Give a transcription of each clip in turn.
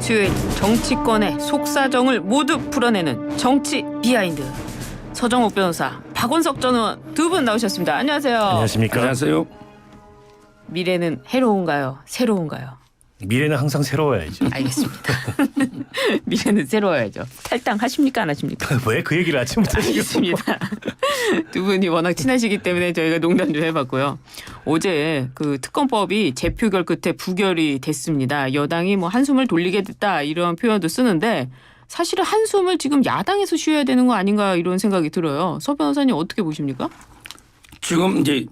수요일 정치권의 속사정을 모두 풀어내는 정치 비하인드. 서정욱 변호사, 박원석 전 의원 두 분 나오셨습니다. 안녕하세요. 안녕하십니까. 안녕하세요. 미래는 해로운가요? 새로운가요? 미래는 항상 새로워야죠. 알겠습니다. 미래는 새로워야죠. 탈당하십니까? 안 하십니까? 왜 그 얘기를 아침부터 알겠습니다. 두 분이 워낙 친하시기 때문에 저희가 농담 좀 해봤고요. 어제 그 특검법이 재표결 끝에 부결이 됐습니다. 여당이 뭐 한숨을 돌리게 됐다 이런 표현도 쓰는데 사실은 한숨을 지금 야당에서 쉬어야 되는 거 아닌가 이런 생각이 들어요. 서 변호사님 어떻게 보십니까? 지금 이제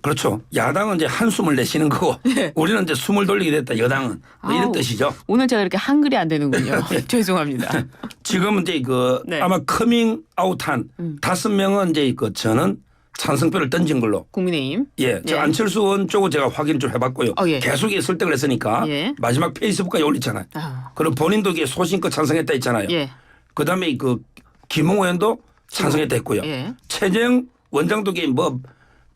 그렇죠. 야당은 이제 한숨을 내쉬는 거고 우리는 이제 숨을 돌리게 됐다. 여당은 뭐 이런 아우, 뜻이죠. 오늘 제가 이렇게 한글이 안 되는군요. 죄송합니다. 지금 이제 네. 아마 커밍 아웃한 5명은 이제 저는 찬성표를 던진 걸로. 국민의힘. 예, 저 예. 안철수 의원 쪽은 제가 확인 좀 해봤고요. 예. 계속 설득을 했으니까 예. 마지막 페이스북까지 올렸잖아요. 아. 그리고 본인도 이게 소신껏 찬성했다 했잖아요. 예. 그다음에 김웅 의원도 찬성했다 했고요. 예. 최재형 원장도 이게 뭐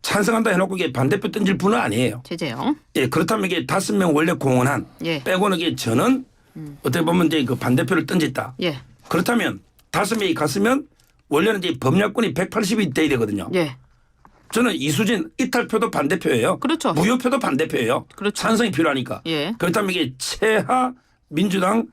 찬성한다 해놓고 이게 반대표 던질 분은 아니에요. 최재형. 예, 그렇다면 이게 5명 원래 공헌한 예. 빼고는 이게 저는 어떻게 보면 이제 반대표를 던졌다. 예. 그렇다면 5명이 갔으면 원래는 이제 범야권이 180이 돼야 되거든요. 예. 저는 이수진 이탈표도 반대표예요. 그렇죠. 무효표도 반대표예요. 그렇죠. 찬성이 필요하니까. 예. 그렇다면 이게 최하 민주당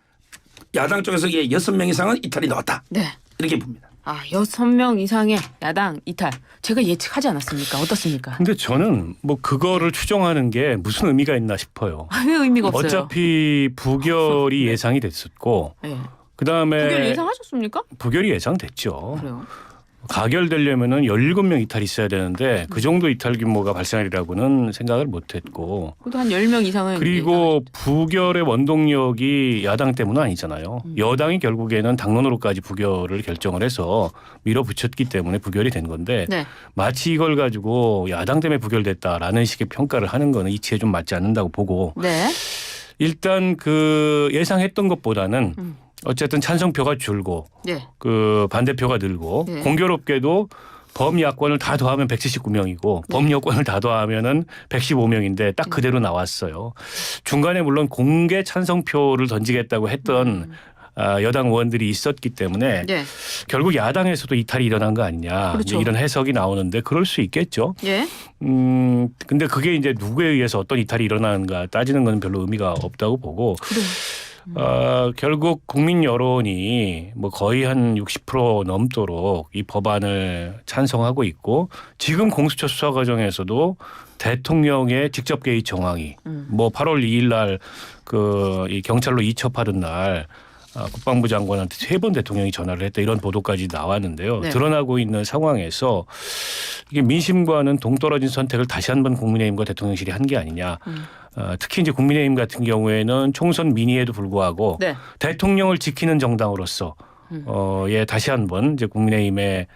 야당 쪽에서 이게 6명 이상은 이탈이 나왔다. 네. 이렇게 봅니다. 6명 이상의 야당 이탈. 제가 예측하지 않았습니까? 어떻습니까? 근데 저는 뭐 그거를 추정하는 게 무슨 의미가 있나 싶어요. 왜 의미가 없어요? 어차피 부결이 예상이 됐었고 네. 그다음에 부결 예상하셨습니까? 부결이 예상됐죠. 그래요. 가결되려면은 17명 이탈이 있어야 되는데 그 정도 이탈 규모가 발생하리라고는 생각을 못했고 그래도 한 10명 이상은 그리고 부결의 원동력이 야당 때문은 아니잖아요. 여당이 결국에는 당론으로까지 부결을 결정을 해서 밀어붙였기 때문에 부결이 된 건데 네. 마치 이걸 가지고 야당 때문에 부결됐다라는 식의 평가를 하는 거는 이치에 좀 맞지 않는다고 보고 네. 일단 그 예상했던 것보다는 어쨌든 찬성표가 줄고 네. 그 반대표가 늘고 네. 공교롭게도 범야권을 다 더하면 179명이고 범여권을 다 더하면은 115명인데 딱 그대로 나왔어요. 중간에 물론 공개 찬성표를 던지겠다고 했던 여당 의원들이 있었기 때문에 네. 결국 야당에서도 이탈이 일어난 거 아니냐 그렇죠. 이런 해석이 나오는데 그럴 수 있겠죠. 예. 근데 그게 이제 누구에 의해서 어떤 이탈이 일어나는가 따지는 건 별로 의미가 없다고 보고 결국 국민 여론이 뭐 거의 한 60% 넘도록 이 법안을 찬성하고 있고 지금 공수처 수사 과정에서도 대통령의 직접 개입 정황이 뭐 8월 2일 날 이 경찰로 이첩하던 날 국방부 장관한테 3번 대통령이 전화를 했다 이런 보도까지 나왔는데요. 네. 드러나고 있는 상황에서 이게 민심과는 동떨어진 선택을 다시 한번 국민의힘과 대통령실이 한 게 아니냐. 특히 이제 국민의힘 같은 경우에는 총선 민의에도 불구하고 네. 대통령을 지키는 정당으로서 다시 한번 이제 국민의힘의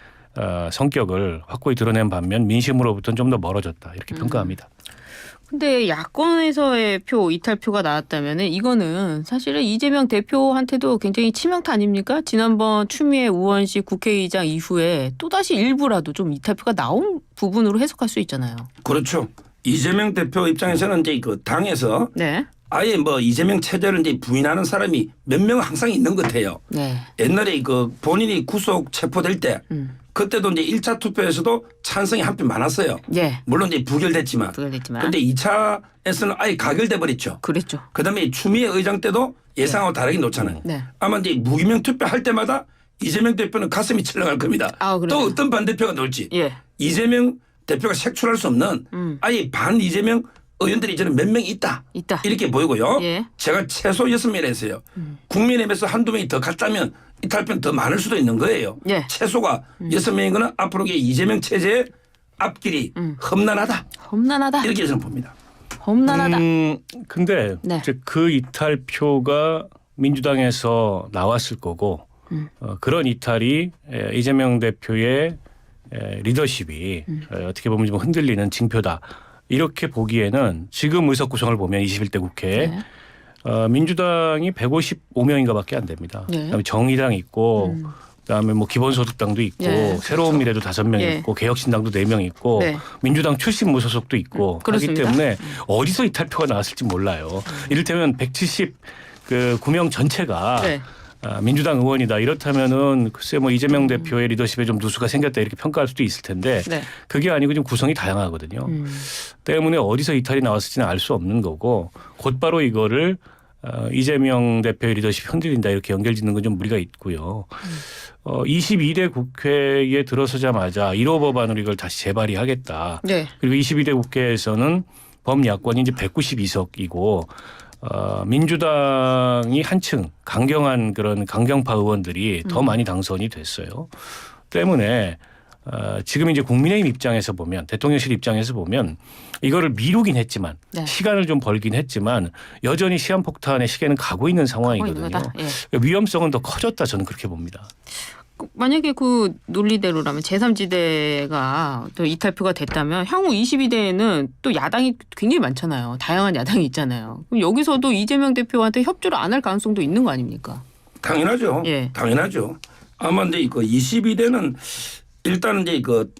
성격을 확고히 드러낸 반면 민심으로부터는 좀 더 멀어졌다 이렇게 평가합니다. 근데 야권에서의 이탈표가 나왔다면은 이거는 사실은 이재명 대표한테도 굉장히 치명타 아닙니까? 지난번 추미애 우원식 국회의장 이후에 또다시 일부라도 좀 이탈표가 나온 부분으로 해석할 수 있잖아요. 그렇죠. 이재명 대표 입장에서는 이제 당에서 네. 아예 뭐 이재명 체제를 이제 부인하는 사람이 몇 명 항상 있는 것 같아요. 네. 옛날에 본인이 구속 체포될 때 그때도 이제 1차 투표에서도 찬성이 한표 많았어요. 예. 물론 이제 부결됐지만. 부결됐지만. 그런데 2차에서는 아예 가결돼 버렸죠. 그랬죠. 그다음에 추미애 의장 때도 예상하고 다르게 놓잖아요. 네. 아마 이제 무기명 투표할 때마다 이재명 대표는 가슴이 철렁할 겁니다. 또 그래요? 어떤 반대표가 나올지. 예. 이재명 대표가 색출할 수 없는 아예 반 이재명 의원들이 저는 몇 명 있다. 이렇게 보이고요. 예. 제가 최소 6명 했어요. 국민의힘에서 한두 명이 더 갔다면 이탈표는 더 많을 수도 있는 거예요. 예. 최소가 6명인 거는 앞으로 이재명 체제의 앞길이 험난하다. 험난하다. 이렇게 저는 봅니다. 험난하다. 근데 네. 이제 그 이탈표가 민주당에서 나왔을 거고 그런 이탈이 이재명 대표의 리더십이 어떻게 보면 좀 흔들리는 징표다. 이렇게 보기에는 지금 의석 구성을 보면 21대 국회 네. 민주당이 155명인가밖에 안 됩니다. 네. 그다음에 정의당 있고 그다음에 뭐 기본소득당도 있고 예, 새로운 미래도 5명 예. 있고 개혁신당도 4명 있고 네. 민주당 출신 무소속도 있고 하기 그렇습니다. 때문에 어디서 이탈표가 나왔을지 몰라요. 이를테면 170 그 구명 전체가 네. 민주당 의원이다. 이렇다면은 글쎄 뭐 이재명 대표의 리더십에 좀 누수가 생겼다 이렇게 평가할 수도 있을 텐데 네. 그게 아니고 좀 구성이 다양하거든요. 때문에 어디서 이탈이 나왔을지는 알 수 없는 거고 곧바로 이거를 이재명 대표의 리더십 흔들린다 이렇게 연결짓는 건 좀 무리가 있고요. 22대 국회에 들어서자마자 1호 법안으로 이걸 다시 재발의하겠다. 네. 그리고 22대 국회에서는 범야권이 이제 192석이고 민주당이 한층 강경한 그런 강경파 의원들이 더 많이 당선이 됐어요. 때문에 지금 이제 국민의힘 입장에서 보면 대통령실 입장에서 보면 이거를 미루긴 했지만 네. 시간을 좀 벌긴 했지만 여전히 시한폭탄의 시계는 가고 있는 상황이거든요. 예. 위험성은 더 커졌다 저는 그렇게 봅니다. 만약에 그 논리대로라면 제3지대가 또 이탈표가 됐다면 향후 22대에는 또 야당이 굉장히 많잖아요. 다양한 야당이 있잖아요. 그럼 여기서도 이재명 대표한테 협조를 안 할 가능성도 있는 거 아닙니까? 당연하죠. 예. 당연하죠. 아마 이제 그 22대는 일단은 이제 그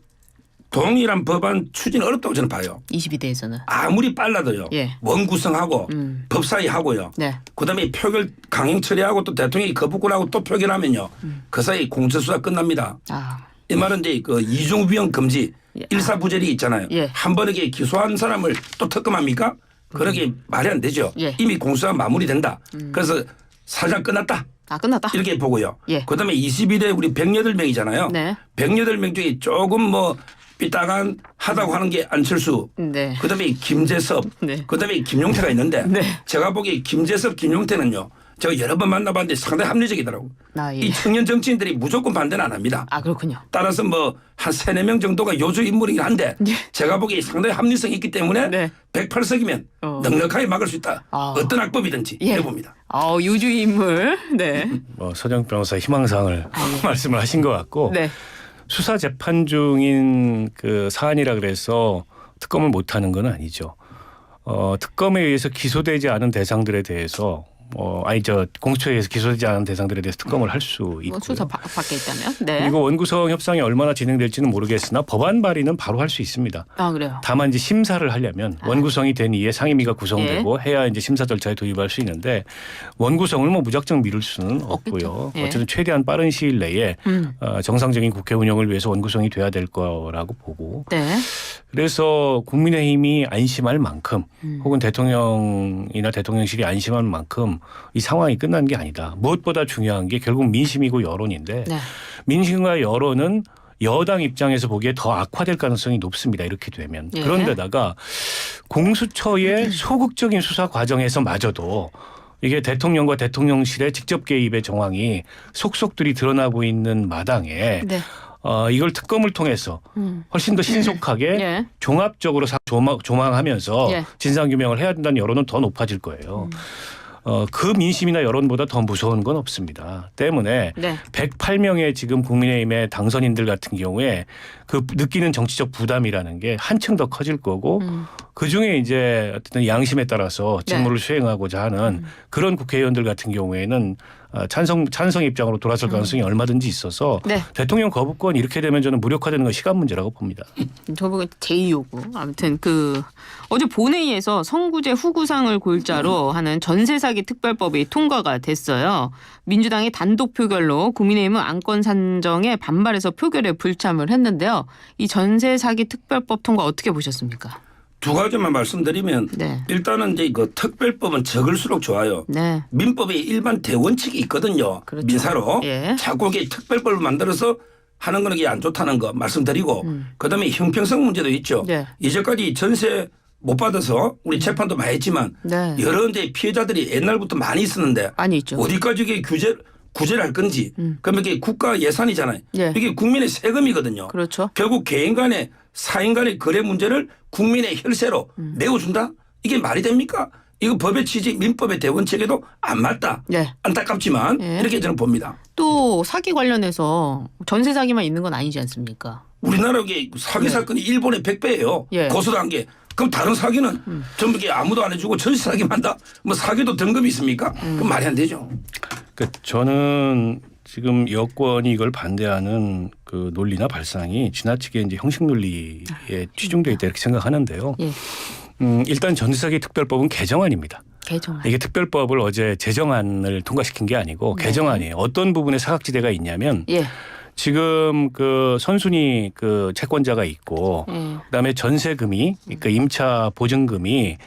동일한 법안 추진 어렵다고 저는 봐요. 22대에서는. 아무리 빨라도요. 예. 원구성하고 법사위 하고요. 네. 그다음에 표결 강행 처리하고 또 대통령이 거부권하고 또 표결하면요. 그 사이 공천수사 끝납니다. 아. 이 말은 이제 그 이중위헌 금지 예. 일사부재리 있잖아요. 예. 한 번에 기소한 사람을 또 특검합니까? 그러게 말이 안 되죠. 예. 이미 공수가 마무리된다. 그래서 사장 끝났다. 아 끝났다. 이렇게 보고요. 예. 그다음에 22대 우리 108명이잖아요. 네. 108명 중에 조금 뭐 삐딱한 하다고 하는 게 안철수. 네. 그다음에 김재섭. 네. 그다음에 김용태가 있는데 네. 제가 보기에 김재섭, 김용태는요. 제가 여러 번 만나봤는데 상당히 합리적이더라고요. 아, 예. 이 청년 정치인들이 무조건 반대는 안 합니다. 아 그렇군요. 따라서 뭐 한 3, 4명 정도가 요주 인물이긴 한데 예. 제가 보기에 상당히 합리성이 있기 때문에 네. 108석이면 넉넉하게 막을 수 있다. 아. 어떤 악법이든지 예. 해봅니다. 유주의 인물. 네. 서정 변호사 희망사항을 말씀을 하신 것 같고 네. 수사 재판 중인 그 사안이라 그래서 특검을 못하는 건 아니죠. 특검에 의해서 기소되지 않은 대상들에 대해서 공수처에 의해서 기소되지 않은 대상들에 대해서 특검을 할 수 있고요. 뭐 수사 밖에 있다면. 네. 그리고 원구성 협상이 얼마나 진행될지는 모르겠으나 법안 발의는 바로 할 수 있습니다. 아 그래요. 다만 이제 심사를 하려면 원구성이 된 이에 상임위가 구성되고 해야 이제 심사 절차에 도입할 수 있는데 원구성을 뭐 무작정 미룰 수는 없고요. 예. 어쨌든 최대한 빠른 시일 내에 정상적인 국회 운영을 위해서 원구성이 돼야 될 거라고 보고 네. 그래서 국민의힘이 안심할 만큼 혹은 대통령이나 대통령실이 안심할 만큼 이 상황이 끝난 게 아니다. 무엇보다 중요한 게 결국 민심이고 여론인데 네. 민심과 여론은 여당 입장에서 보기에 더 악화될 가능성이 높습니다. 이렇게 되면. 예. 그런데다가 공수처의 소극적인 수사 과정에서마저도 이게 대통령과 대통령실의 직접 개입의 정황이 속속들이 드러나고 있는 마당에 네. 이걸 특검을 통해서 훨씬 더 신속하게 예. 종합적으로 조망하면서 예. 진상규명을 해야 된다는 여론은 더 높아질 거예요. 그 민심이나 여론보다 더 무서운 건 없습니다. 때문에 네. 108명의 지금 국민의힘의 당선인들 같은 경우에 그 느끼는 정치적 부담이라는 게 한층 더 커질 거고 그중에 이제 어떤 양심에 따라서 직무를 수행하고자 하는 그런 국회의원들 같은 경우에는 찬성 입장으로 돌아설 가능성이 얼마든지 있어서 네. 대통령 거부권 이렇게 되면 저는 무력화되는 건 시간 문제라고 봅니다. 저보고 제2요구. 아무튼 어제 본회의에서 선구제 후구상을 골자로 하는 전세 사기 특별법이 통과가 됐어요. 민주당이 단독 표결로 국민의힘은 안건 산정에 반발해서 표결에 불참을 했는데요. 이 전세 사기 특별법 통과 어떻게 보셨습니까? 두 가지만 말씀드리면 네. 일단은 이제 그 특별법은 적을수록 좋아요. 네. 민법에 일반 대원칙이 있거든요. 그렇죠. 민사로. 예. 자꾸 이게 특별법을 만들어서 하는 건 이게 안 좋다는 거 말씀드리고 그다음에 형평성 문제도 있죠. 네. 이제까지 전세 못 받아서 우리 재판도 많이 했지만 네. 여러 이제 피해자들이 옛날부터 많이 있었는데 많이 있죠. 어디까지 이게 구제를 할 건지 그러면 이게 국가 예산이잖아요. 예. 이게 국민의 세금이거든요. 그렇죠. 결국 개인 간의 사인 간의 거래 문제를 국민의 혈세로 내어준다? 이게 말이 됩니까? 이거 법의 취지 민법의 대원칙에도 안 맞다. 네. 안타깝지만 예. 이렇게 저는 봅니다. 또 사기 관련해서 전세 사기만 있는 건 아니지 않습니까? 우리나라 이게 사기 사건이 일본의 100배예요. 예. 고소한 게. 그럼 다른 사기는 전부 이게 아무도 안 해주고 전세 사기만 한다? 뭐 사기도 등급이 있습니까? 그럼 말이 안 되죠. 저는 지금 여권이 이걸 반대하는 그 논리나 발상이 지나치게 이제 형식 논리에 치중되어 있다 이렇게 생각하는데요. 예. 일단 전세사기 특별법은 개정안입니다. 개정안. 이게 특별법을 어제 제정안을 통과시킨 게 아니고 네. 개정안이에요. 어떤 부분에 사각지대가 있냐면 예. 지금 그 선순위 그 채권자가 있고 예. 그다음에 전세금이 그러니까 임차 보증금이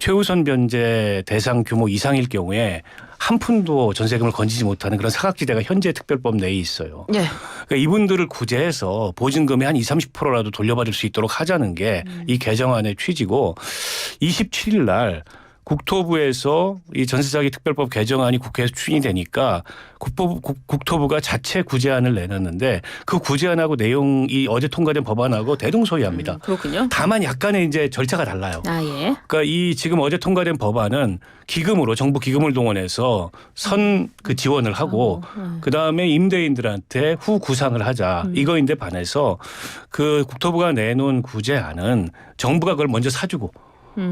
최우선 변제 대상 규모 이상일 경우에 한 푼도 전세금을 건지지 못하는 그런 사각지대가 현재 특별법 내에 있어요. 예. 그러니까 이분들을 구제해서 보증금이 한 20~30%라도 돌려받을 수 있도록 하자는 게 이 개정안의 취지고 27일 날 국토부에서 이 전세사기 특별법 개정안이 국회에서 추진이 되니까 국토부가 자체 구제안을 내놨는데 그 구제안하고 내용이 어제 통과된 법안하고 대동소이합니다. 그렇군요. 다만 약간의 이제 절차가 달라요. 아 예. 그러니까 이 지금 어제 통과된 법안은 기금으로 정부 기금을 동원해서 선 그 지원을 하고 그다음에 임대인들한테 후 구상을 하자 이거인데 반해서 그 국토부가 내놓은 구제안은 정부가 그걸 먼저 사주고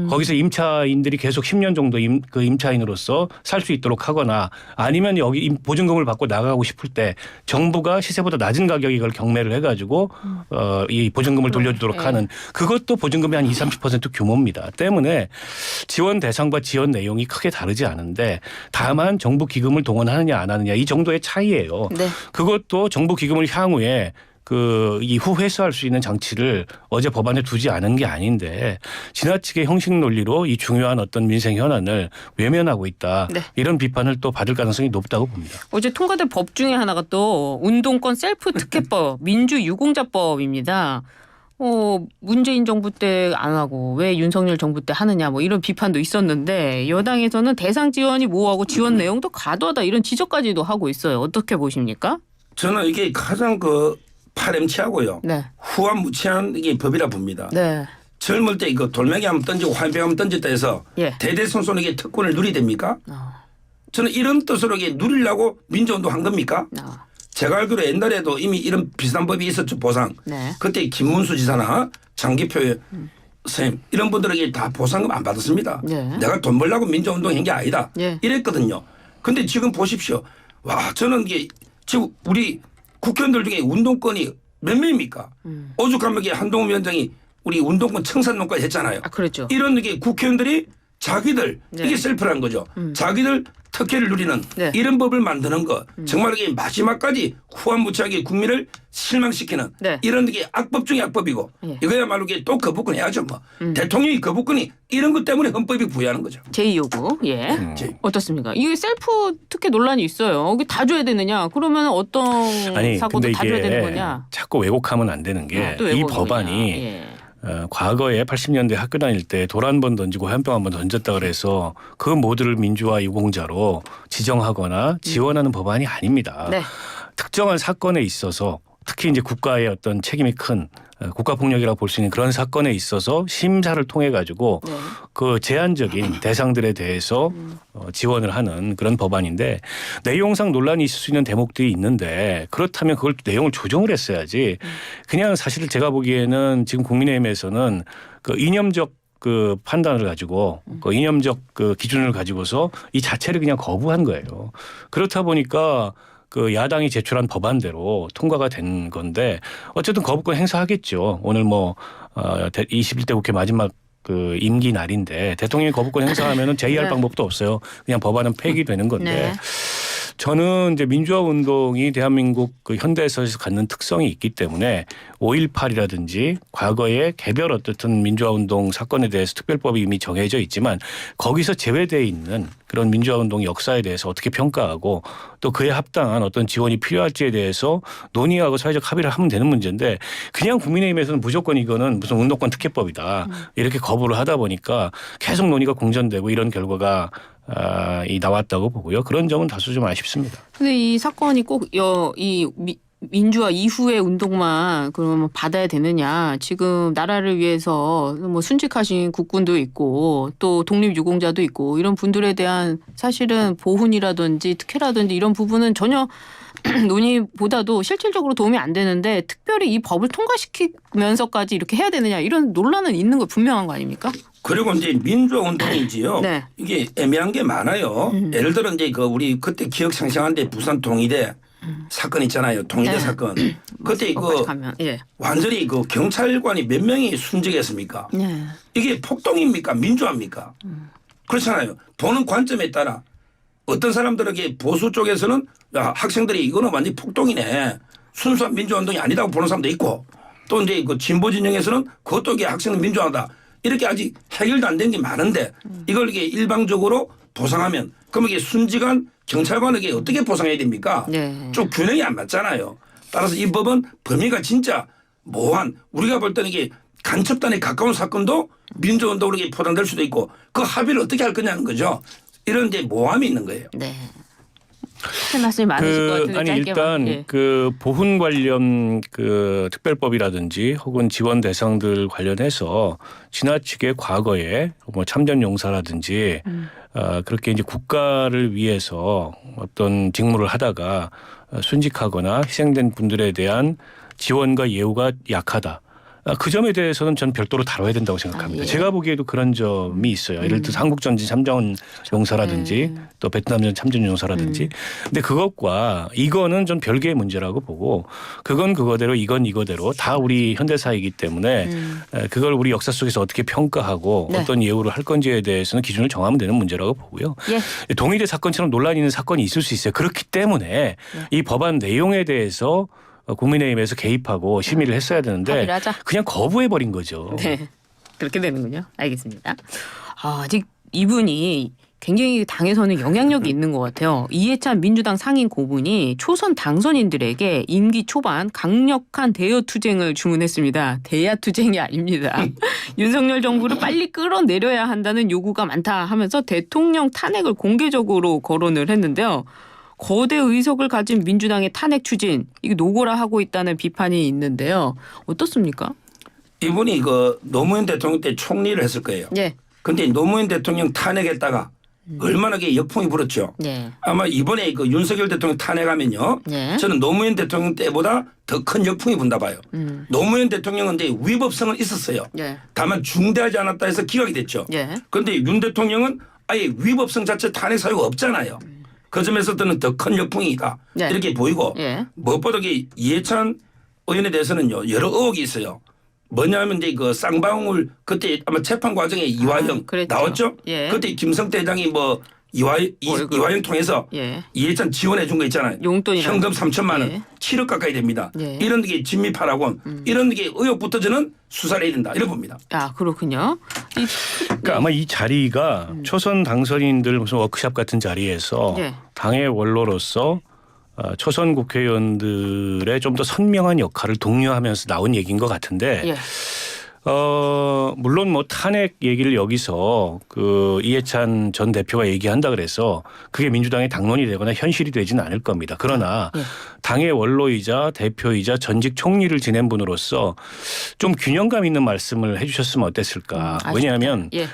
거기서 임차인들이 계속 10년 정도 그 임차인으로서 살 수 있도록 하거나 아니면 여기 보증금을 받고 나가고 싶을 때 정부가 시세보다 낮은 가격에 이걸 경매를 해가지고 이 보증금을 돌려주도록 하는 그것도 보증금이 한 20~30% 규모입니다. 때문에 지원 대상과 지원 내용이 크게 다르지 않은데 다만 정부 기금을 동원하느냐 안 하느냐 이 정도의 차이예요. 네. 그것도 정부 기금을 향후에 그 이후 회수할 수 있는 장치를 어제 법안에 두지 않은 게 아닌데 지나치게 형식 논리로 이 중요한 어떤 민생 현안을 외면하고 있다. 네. 이런 비판을 또 받을 가능성이 높다고 봅니다. 어제 통과된 법 중에 하나가 또 운동권 셀프 특혜법, 민주유공자법입니다. 문재인 정부 때 안 하고 왜 윤석열 정부 때 하느냐 뭐 이런 비판도 있었는데 여당에서는 대상 지원이 모호하고 지원 내용도 과도하다 이런 지적까지도 하고 있어요. 어떻게 보십니까? 저는 이게 가장 파렴치하고요. 네. 후한무치한 이게 법이라 봅니다. 네. 젊을 때 이거 돌멩이 한번 던지고 화병 한번 던졌다 해서 예. 대대손손하게 특권을 누리됩니까? 저는 이런 뜻으로 이게 누리려고 민주운동 한 겁니까? 제가 알기로 옛날에도 이미 이런 비슷한 법이 있었죠. 보상. 네. 그때 김문수 지사나 장기표 선생님 이런 분들에게 다 보상금 안 받았습니다. 네. 내가 돈 벌려고 민주운동 한 게 아니다. 예. 이랬거든요. 그런데 지금 보십시오. 와 저는 이게 지금 우리 국회의원들 중에 운동권이 몇 명입니까? 오죽하면 한동훈 위원장이 우리 운동권 청산론까지 했잖아요. 아 그렇죠. 이런 게 국회의원들이 자기들 네. 이게 셀프라는 거죠. 자기들 특혜를 누리는 네. 이런 법을 만드는 것 정말 이게 마지막까지 후한무치하게 국민을 실망시키는 네. 이런 게 악법 중에 악법이고 예. 이거야말로 이게 또 거부권 해야죠. 뭐. 대통령이 거부권이 이런 것 때문에 헌법이 부여하는 거죠. 제2요구. 예. 제2. 어떻습니까? 이게 셀프 특혜 논란이 있어요. 이게 다 줘야 되느냐? 그러면 어떤 아니 사고도 근데 다 줘야 되는 이게 거냐? 자꾸 왜곡하면 안 되는 게 또 이 왜곡이냐. 법안이 예. 과거에 80년대 학교 다닐 때 돌 한 번 던지고 화염병 한 번 던졌다 그래서 그 모두를 민주화 유공자로 지정하거나 지원하는 법안이 아닙니다. 네. 특정한 사건에 있어서 특히 이제 국가의 어떤 책임이 큰 국가폭력이라고 볼 수 있는 그런 사건에 있어서 심사를 통해 가지고 네. 그 제한적인 대상들에 대해서 지원을 하는 그런 법안인데 내용상 논란이 있을 수 있는 대목들이 있는데 그렇다면 그걸 또 내용을 조정을 했어야지 그냥 사실 제가 보기에는 지금 국민의힘에서는 그 이념적 그 판단을 가지고 그 이념적 그 기준을 가지고서 이 자체를 그냥 거부한 거예요. 그렇다 보니까 그 야당이 제출한 법안대로 통과가 된 건데 어쨌든 거부권 행사하겠죠. 오늘 21대 국회 마지막 그 임기 날인데 대통령이 거부권 행사하면은 제의할 네. 방법도 없어요. 그냥 법안은 폐기되는 건데 네. 저는 이제 민주화 운동이 대한민국 그 현대사에서 갖는 특성이 있기 때문에 5.18이라든지 과거에 개별 어떻든 민주화 운동 사건에 대해서 특별법이 이미 정해져 있지만 거기서 제외되어 있는 그런 민주화 운동 역사에 대해서 어떻게 평가하고 또 그에 합당한 어떤 지원이 필요할지에 대해서 논의하고 사회적 합의를 하면 되는 문제인데 그냥 국민의힘에서는 무조건 이거는 무슨 운동권 특혜법이다 이렇게 거부를 하다 보니까 계속 논의가 공전되고 이런 결과가 나왔다고 보고요. 그런 점은 다소 좀 아쉽습니다. 근데 이 사건이 꼭 민주화 이후의 운동만 그러면 받아야 되느냐. 지금 나라를 위해서 순직하신 국군도 있고 또 독립유공자도 있고 이런 분들에 대한 사실은 보훈이라든지 특혜라든지 이런 부분은 전혀 논의보다도 실질적으로 도움이 안 되는데 특별히 이 법을 통과시키면서까지 이렇게 해야 되느냐 이런 논란은 있는 거 분명한 거 아닙니까? 그리고 이제 민주화 운동이지요. 네. 이게 애매한 게 많아요. 예를 들어 이제 우리 그때 기억 상상한데 부산 통일대 사건 있잖아요. 통일대 네. 사건. 그때 예. 완전히 경찰관이 몇 명이 순직했습니까? 네. 이게 폭동입니까? 민주화입니까? 그렇잖아요. 보는 관점에 따라 어떤 사람들에게 보수 쪽에서는 야, 학생들이 이거는 완전 폭동이네. 순수한 민주화운동이 아니다고 보는 사람도 있고 또 이제 그 진보 진영에서는 그것도 이게 학생은 민주화다. 이렇게 아직 해결도 안 된 게 많은데 이걸 이게 일방적으로 보상하면 그럼 이게 순직한 경찰관에게 어떻게 보상해야 됩니까? 네. 좀 균형이 안 맞잖아요. 따라서 이 법은 범위가 진짜 모호한 우리가 볼 때는 이게 간첩단에 가까운 사건도 민주운동으로 포장될 수도 있고 그 합의를 어떻게 할 거냐는 거죠. 이런 이제 모함이 있는 거예요. 네. 할 말씀이 많으실 것 같은데 아니 짧게만. 일단 예. 그 보훈 관련 그 특별법이라든지 혹은 지원 대상들 관련해서 지나치게 과거에 뭐 참전 용사라든지 그렇게 이제 국가를 위해서 어떤 직무를 하다가 순직하거나 희생된 분들에 대한 지원과 예우가 약하다. 그 점에 대해서는 전 별도로 다뤄야 된다고 생각합니다. 예. 제가 보기에도 그런 점이 있어요. 예를 들어서 한국전진 참전 용사라든지 또 베트남전 참전 용사라든지. 근데 그것과 이거는 전 별개의 문제라고 보고 그건 그거대로 이건 이거대로 다 우리 현대사이기 때문에 그걸 우리 역사 속에서 어떻게 평가하고 네. 어떤 예우를 할 건지에 대해서는 기준을 정하면 되는 문제라고 보고요. 예. 동일대 사건처럼 논란이 있는 사건이 있을 수 있어요. 그렇기 때문에 이 법안 내용에 대해서 국민의힘에서 개입하고 심의를 했어야 되는데 합의를 하자. 그냥 거부해버린 거죠. 네. 그렇게 되는군요. 알겠습니다. 아직 이분이 굉장히 당에서는 영향력이 있는 것 같아요. 이해찬 민주당 상임 고문이 초선 당선인들에게 임기 초반 강력한 대여 투쟁을 주문했습니다. 대야 투쟁이 아닙니다. 윤석열 정부를 빨리 끌어내려야 한다는 요구가 많다 하면서 대통령 탄핵을 공개적으로 거론을 했는데요. 거대 의석을 가진 민주당의 탄핵 추진 이게 노고라 하고 있다는 비판이 있는데요. 어떻습니까? 이분이 그 노무현 대통령 때 총리를 했을 거예요. 예. 그런데 노무현 대통령 탄핵했다가 얼마나 게 역풍이 불었죠. 네. 아마 이번에 그 윤석열 대통령 탄핵하면요. 네. 저는 노무현 대통령 때보다 더 큰 역풍이 분다 봐요. 노무현 대통령은 이제 위법성은 있었어요. 예. 다만 중대하지 않았다 해서 기각이 됐죠. 예. 그런데 윤 대통령은 아예 위법성 자체 탄핵 사유가 없잖아요. 그 점에서는 더 큰 역풍이다. 네. 이렇게 보이고 예. 무엇보다 이해찬 의원에 대해서는요. 여러 의혹이 있어요. 뭐냐면 이제 그 쌍방울 그때 아마 재판 과정에 이화영 그랬죠. 나왔죠. 예. 그때 김성태 회장이 뭐 이화영 통해서 예. 이해찬 지원해 준 거 있잖아요. 용돈이랑. 현금 3천만 원, 예. 7억 가까이 됩니다. 예. 이런 게 진미파라곤 이런 게 의혹부터 저는 수사를 해야 된다. 이렇게 봅니다. 아 그렇군요. 그러니까 아마 이 자리가 초선 당선인들 무슨 워크숍 같은 자리에서 예. 당의 원로로서 초선 국회의원들의 좀 더 선명한 역할을 독려하면서 나온 얘기인 것 같은데 예. 물론 뭐 탄핵 얘기를 여기서 그 이해찬 전 대표가 얘기한다 그래서 그게 민주당의 당론이 되거나 현실이 되지는 않을 겁니다. 그러나 예. 당의 원로이자 대표이자 전직 총리를 지낸 분으로서 좀 균형감 있는 말씀을 해 주셨으면 어땠을까. 아쉽다. 왜냐하면 예.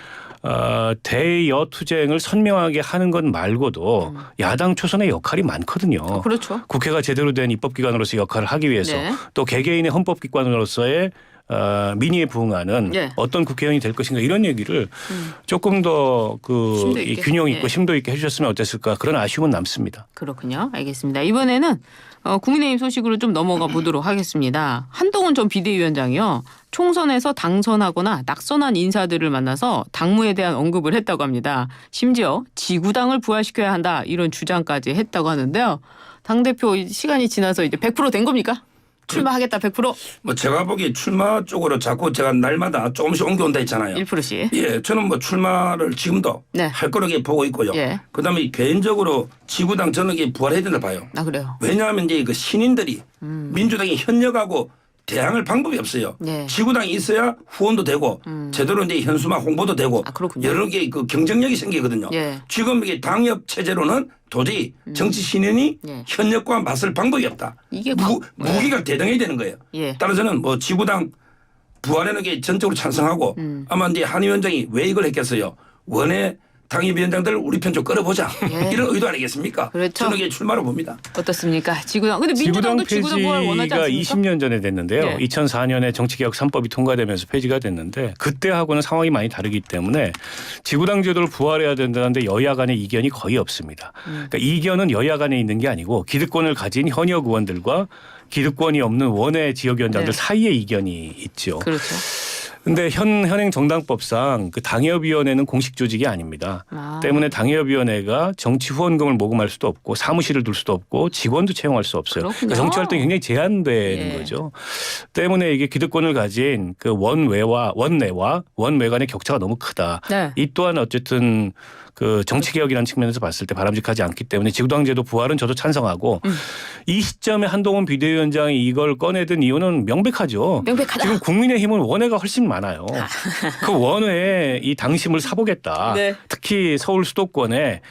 대여 투쟁을 선명하게 하는 것 말고도 야당 초선의 역할이 많거든요. 그렇죠. 국회가 제대로 된 입법기관으로서 역할을 하기 위해서 네. 또 개개인의 헌법기관으로서의 민의에 부응하는 네. 어떤 국회의원이 될 것인가 이런 얘기를 조금 더 그 심도 있게. 균형 있고 네. 심도 있게 해주셨으면 어땠을까 그런 아쉬움은 남습니다. 그렇군요. 알겠습니다. 이번에는 국민의힘 소식으로 좀 넘어가 보도록 하겠습니다. 한동훈 전 비대위원장이요. 총선에서 당선하거나 낙선한 인사들을 만나서 당무에 대한 언급을 했다고 합니다. 심지어 지구당을 부활시켜야 한다 이런 주장까지 했다고 하는데요. 당대표 시간이 지나서 이제 100% 된 겁니까? 출마하겠다 100%? 뭐 제가 보기에 출마 쪽으로 자꾸 제가 날마다 조금씩 옮겨온다 했잖아요. 1%씩. 예, 저는 뭐 출마를 지금도 네. 할 거라고 보고 있고요. 예. 그다음에 개인적으로 지구당 저는 이게 부활해야 된다 봐요. 아 그래요. 왜냐하면 이제 그 신인들이 민주당에 현역하고 대항할 방법이 없어요. 네. 지구당이 있어야 후원도 되고 제대로 이제 현수막 홍보도 되고 아, 그렇군요. 여러 개 그 경쟁력이 생기거든요. 예. 지금 이게 당협 체제로는 도저히 정치 신인이 예. 현역과 맞설 방법이 없다. 이게 무기가 대등해야 되는 거예요. 예. 따라서는 뭐 지구당 부활하는 게 전적으로 찬성하고 아마 이제 한 위원장이 왜 이걸 했겠어요. 원외 당협위원장들 우리 편 좀 끌어보자. 예. 이런 의도 아니겠습니까? 그렇죠. 저는 이게 출마로 봅니다. 어떻습니까? 지구당. 근데 민주당도 지구당 부활 원하지 폐지가 않습니까? 20년 전에 됐는데요. 예. 2004년에 정치개혁 3법이 통과되면서 폐지가 됐는데 그때하고는 상황이 많이 다르기 때문에 지구당 제도를 부활해야 된다는데 여야 간의 이견이 거의 없습니다. 그러니까 이견은 여야 간에 있는 게 아니고 기득권을 가진 현역 의원들과 기득권이 없는 원외 지역위원장들 네. 사이에 이견이 있죠. 그렇죠. 근데 현행 정당법상 그 당협위원회는 공식 조직이 아닙니다. 아. 때문에 당협위원회가 정치 후원금을 모금할 수도 없고 사무실을 둘 수도 없고 직원도 채용할 수 없어요. 그렇군요. 그러니까 정치 활동이 굉장히 제한되는 예. 거죠. 때문에 이게 기득권을 가진 그 원내와 원외 간의 격차가 너무 크다. 네. 이 또한 어쨌든 그 정치 개혁이라는 측면에서 봤을 때 바람직하지 않기 때문에 지구당제도 부활은 저도 찬성하고 이 시점에 한동훈 비대위원장이 이걸 꺼내든 이유는 명백하죠. 명백하다. 지금 국민의힘은 원외가 훨씬 많아요. 그 원외에 이 당심을 사보겠다. 네. 특히 서울 수도권에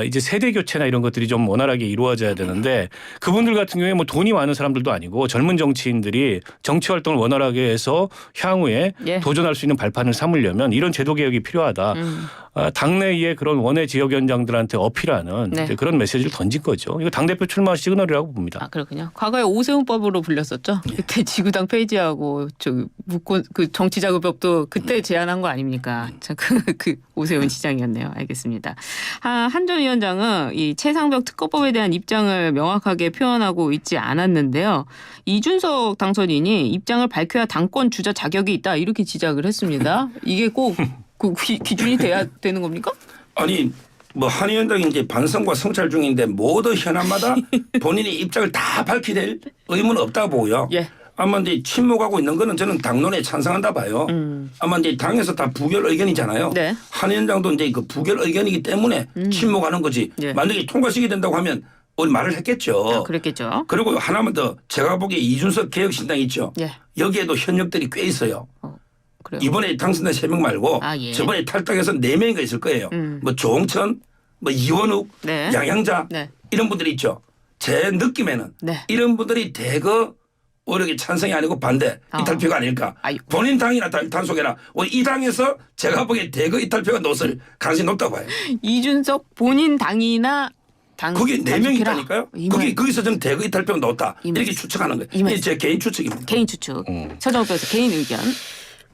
이제 세대 교체나 이런 것들이 좀 원활하게 이루어져야 되는데 그분들 같은 경우에 뭐 돈이 많은 사람들도 아니고 젊은 정치인들이 정치 활동을 원활하게 해서 향후에 예. 도전할 수 있는 발판을 삼으려면 이런 제도 개혁이 필요하다. 당내의 그런 원외 지역위원장들한테 어필하는 네. 이제 그런 메시지를 던진 거죠. 이거 당대표 출마 시그널이라고 봅니다. 아 그렇군요. 과거에 오세훈법으로 불렸었죠. 그때 지구당 폐지하고 저 묻고 그 정치자금법도 그때 제안한 거 아닙니까? 참 그 오세훈 시장이었네요. 알겠습니다. 한 전 위원장은 이 최상병 특검법에 대한 입장을 명확하게 표현하고 있지 않았는데요. 이준석 당선인이 입장을 밝혀야 당권 주자 자격이 있다 이렇게 지적을 했습니다. 이게 꼭 그 기준이 돼야 되는 겁니까? 아니 뭐 한 위원장이 이제 반성과 성찰 중인데 모두 현안마다 본인의 입장을 다 밝히게 될 의무는 없다고 보고요. 예. 아마 이제 침묵하고 있는 거는 저는 당론에 찬성한다 봐요. 아마 이제 당에서 다 부결 의견이잖아요. 네. 한 위원장도 이제 그 부결 의견이기 때문에 침묵하는 거지. 예. 만약에 통과시키게 된다고 하면 우리 말을 했겠죠. 아, 그랬겠죠. 그리고 하나만 더 제가 보기에 이준석 개혁신당 있죠. 예. 여기에도 현역들이 꽤 있어요. 그래요. 이번에 당선된 3명 말고 아, 예. 저번에 탈당해서 4명인가 있을 거예요. 뭐 조홍천, 뭐 이원욱, 네. 양양자 네. 이런 분들이 있죠. 제 느낌에는 네. 이런 분들이 대거 오히려 찬성이 아니고 반대 이탈표가 아닐까. 아이고. 본인 당이나 단속해라. 이 당에서 제가 보기에 대거 이탈표가 놓을 가능성이 높다고 봐요. 이준석 본인 당이나 그게 4명이 있다니까요. 이 말. 거기서 저는 대거 이탈표가 높다. 이 말. 이렇게 추측하는 거예요. 이 말. 이게 제 개인 추측입니다. 개인 추측. 서정호 변호사 개인 의견.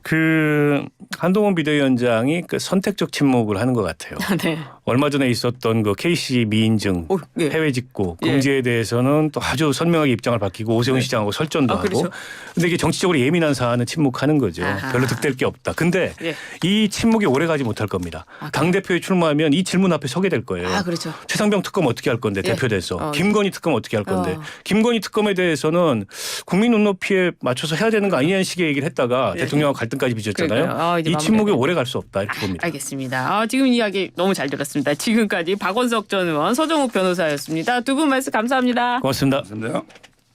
그 한동훈 비대위원장이 그 선택적 침묵을 하는 것 같아요. 네. 얼마 전에 있었던 그 KC 미인증 오, 예. 해외 직구 예. 금지에 대해서는 또 아주 선명하게 입장을 밝히고 오세훈 네. 시장하고 설전도 아, 하고. 그렇죠. 근데 이게 정치적으로 예민한 사안은 침묵하는 거죠. 아하. 별로 득될 게 없다. 근데 예. 이 침묵이 오래가지 못할 겁니다. 당대표에 출마하면 이 질문 앞에 서게 될 거예요. 아, 그렇죠. 최상병 특검 어떻게 할 건데 예. 대표돼서. 김건희 특검 어떻게 할 건데. 어. 김건희 특검에 대해서는 국민 눈높이에 맞춰서 해야 되는 거 아니냐는 식의 얘기를 했다가 대통령과 갈등까지 빚었잖아요. 그러니까요. 이제 이 마무리가 침묵이 돼요. 오래 갈 수 없다 이렇게 봅니다. 알겠습니다. 지금 이야기 너무 잘 들었습니다. 지금까지 박원석 전 의원, 서정욱 변호사였습니다. 두 분 말씀 감사합니다. 고맙습니다. 감사합니다.